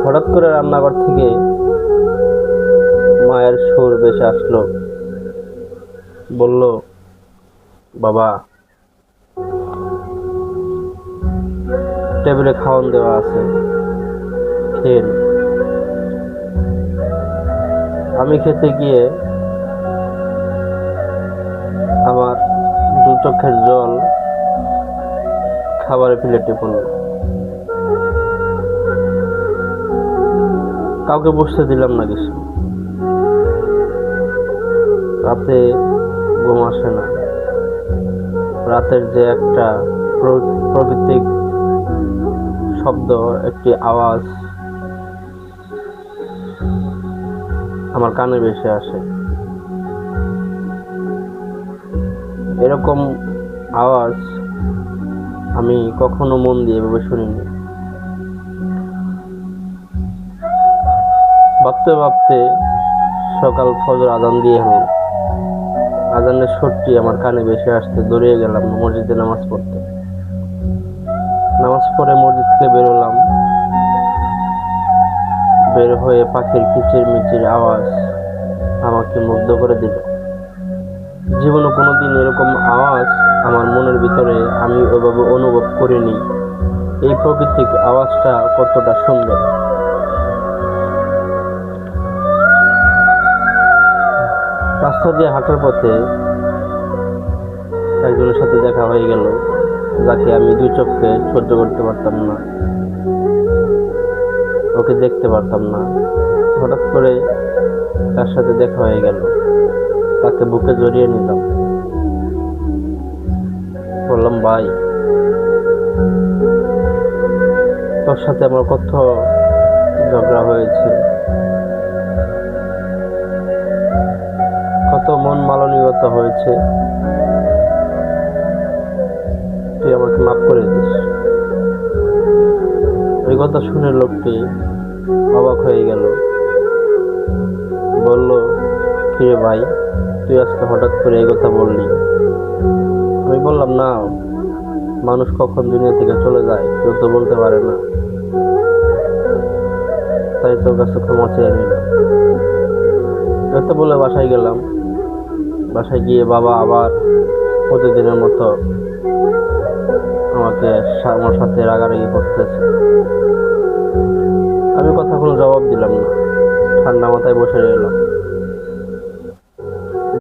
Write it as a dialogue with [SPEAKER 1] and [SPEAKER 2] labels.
[SPEAKER 1] হঠাৎ করে রান্নাঘর থেকে মায়ের সুর ভেসে আসলো। বলল, বাবা, টেবিলে খাওয়ান দেওয়া আছে, খেয়ে নে। আমি খেতে গিয়ে আমার দু চোখের জল খাবারের প্লেটে পড়ল। কাউকে বসতে দিলাম না কিছু। রাতে ঘুম আসে না। রাতের যে একটা প্রাকৃতিক শব্দ, একটি আওয়াজ আমার কানে ভেসে আসে। এরকম আওয়াজ আমি কখনো মন দিয়ে এভাবে শুনিনি। ভাবতে ভাবতে সকাল ফজর আজান দিয়ে হলো। আজানের সুরটি আমার কানে ভেসে আসতে দৌড়িয়ে গেলাম মসজিদে নামাজ পড়তে। নামাজ পড়ে মসজিদ থেকে বেরোলাম। বের হয়ে পাখির কিচির মিচির আওয়াজ আমাকে মুগ্ধ করে দিল। জীবনে কোনোদিন এরকম আওয়াজ আমার মনের ভিতরে আমি ওইভাবে অনুভব করিনি। এই প্রাকৃতিক আওয়াজটা কতটা সুন্দর। রাস্তা দিয়ে হাঁটার পথে একজনের সাথে দেখা হয়ে গেল, যাকে আমি দুই চোখে সহ্য করতে পারতাম না, ওকে দেখতে পারতাম না। হঠাৎ করে তার সাথে দেখা হয়ে গেল, তাকে বুকে জড়িয়ে নিলাম। বললাম, ভাই, তোর সাথে আমার কত ঝগড়া হয়েছে, কত মন মালিন্যতা হয়েছে, তুই আমাকে মাফ করে দিস। এই কথা শুনে লোকটি অবাক হয়ে গেল। বলল, কিরে ভাই, তুই আজকে হঠাৎ করে এই কথা বললি? আমি বললাম, না, মানুষ কখন দুনিয়া থেকে চলে যায় কেউ তো বলতে পারে না, তাই তোর কাছে ক্ষমা চেয়ে নিলাম। এত বলে বাসায় গেলাম। বাসায় গিয়ে বাবা আবার প্রতিদিনের মতো আমাকে আমার সাথে রাগারাগি করতেছে। আমি কথা কোনো জবাব দিলাম না, ঠান্ডা মাথায় বসে রইলাম।